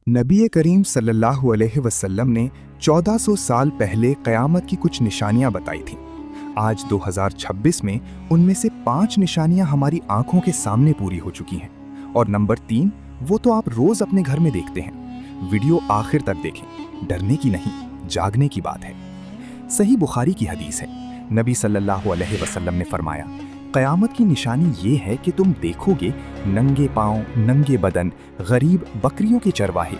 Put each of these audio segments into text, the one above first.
नबी करीम सल्लल्लाहु अलैहि वसल्लम ने 1400 साल पहले क़यामत की कुछ निशानियां बताई थीं। आज 2026 में उनमें से 5 निशानियां हमारी आंखों के सामने पूरी हो चुकी हैं। और नंबर 3 वो तो आप रोज अपने घर में देखते हैं। वीडियो आखिर तक देखें, डरने की नहीं, जागने की बात है। सही बुखारी की हदीस है, नबी सल्लल्लाहु अलैहि वसल्लम ने फरमाया, क़यामत की निशानी ये है कि तुम देखोगे नंगे पांव, नंगे बदन, गरीब बकरियों के चरवाहे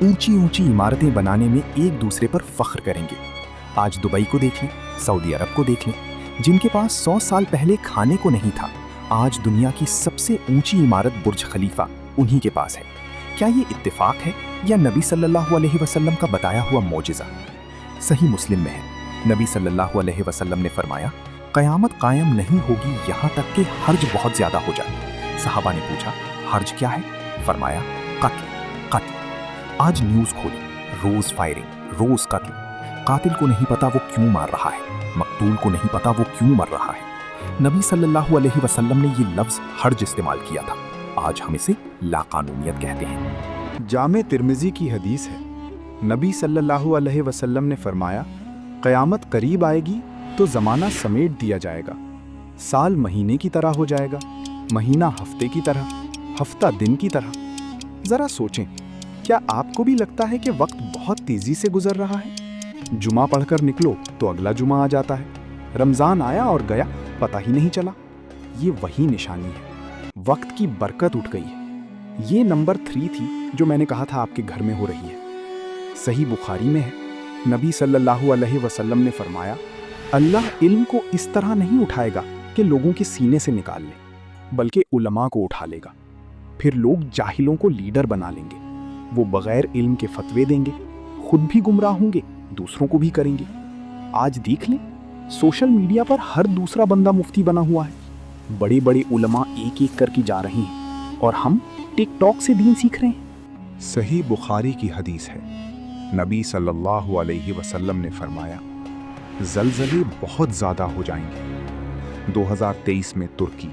ऊंची ऊंची इमारतें बनाने में एक दूसरे पर फख्र करेंगे। आज दुबई को देख लें, सऊदी अरब को देख लें, जिनके पास 100 साल पहले खाने को नहीं था, आज दुनिया की सबसे ऊंची इमारत बुर्ज खलीफा उन्हीं के पास है। क्या ये इत्तेफाक है या नबी सल्लल्लाहु अलैहि वसल्लम का बताया हुआ मौजिज़ा? सही मुस्लिम में है, नबी सल्लल्लाहु अलैहि वसल्लम ने फरमाया, क़यामत कायम नहीं होगी यहाँ तक कि हर्ज बहुत ज़्यादा हो जाए। सहाबा ने पूछा, हर्ज क्या है? फरमाया, कत्ल, कत्ल। आज न्यूज़ खोलें, रोज़ फायरिंग, रोज़ कत्ल। कातिल को नहीं पता वो क्यों मार रहा है, मकतूल को नहीं पता वो क्यों मर रहा है। नबी सल्लल्लाहु अलैहि वसल्लम ने ये लफ्ज़ हर्ज इस्तेमाल किया था, आज हम इसे लाकानूनियत कहते हैं। जामे तिर्मिज़ी की हदीस है, नबी सल्लल्लाहु अलैहि वसल्लम ने फरमाया, क़यामत करीब आएगी तो ज़माना समेट दिया जाएगा। साल महीने की तरह हो जाएगा, महीना हफ्ते की तरह, हफ्ता दिन की तरह। ज़रा सोचें, क्या आपको भी लगता है कि वक्त बहुत तेज़ी से गुजर रहा है? जुमा पढ़कर निकलो तो अगला जुमा आ जाता है, रमज़ान आया और गया, पता ही नहीं चला। ये वही निशानी है, वक्त की बरकत उठ गई है। ये नंबर 3 थी जो मैंने कहा था आपके घर में हो रही है। सही बुखारी में है, नबी सल्लल्लाहु अलैहि वसल्लम ने फरमाया, अल्लाह इल्म को इस तरह नहीं उठाएगा कि लोगों के सीने से निकाल ले, बल्कि उलमा को उठा लेगा। फिर लोग जाहिलों को लीडर बना लेंगे। वो बगैर इल्म के फतवे देंगे, खुद भी गुमराह होंगे, दूसरों को भी करेंगे। आज देख लें, सोशल मीडिया पर हर दूसरा बंदा मुफ्ती बना हुआ है। बड़े बड़े उलमा एक एक करके जा रहे हैं और हम टिकटॉक से दीन सीख रहे हैं। सही बुखारी की हदीस है, नबी सल्लल्लाहु अलैहि वसल्लम ने फरमाया, ज़लज़ले बहुत ज़्यादा हो जाएंगे। 2023 में तुर्की,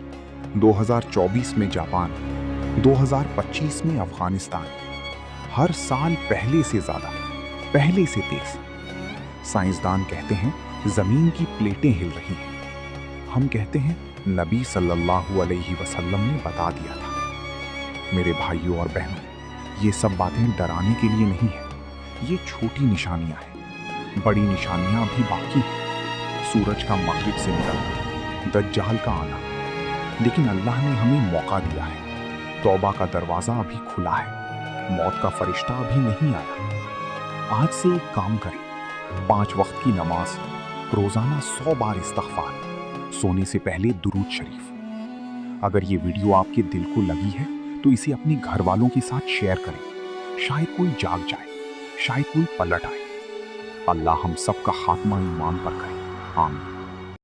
2024 में जापान, 2025 में अफ़गानिस्तान। हर साल पहले से ज़्यादा, पहले से तेज़। साइंसदान कहते हैं ज़मीन की प्लेटें हिल रही हैं। हम कहते हैं नबी सल्लल्लाहु अलैहि वसल्लम ने बता दिया था। मेरे भाइयों और बहनों, ये सब बातें डराने के लिए नहीं है, ये छोटी निशानियां हैं। बड़ी निशानियां अभी बाकी हैं। सूरज का मगरिब से निकलना, दज्जाल का आना। लेकिन अल्लाह ने हमें मौका दिया है। तौबा का दरवाज़ा अभी खुला है, मौत का फरिश्ता अभी नहीं आया। आज से एक काम करें, 5 वक्त की नमाज, रोज़ाना 100 बार इस्तग़फ़ार, सोने से पहले दुरूद शरीफ। अगर ये वीडियो आपके दिल को लगी है तो इसे अपने घर वालों के साथ शेयर करें। शायद कोई जाग जाए, शायद कोई पलट आए। अल्लाह हम सब का खात्मा ईमान पर करे। आमीन।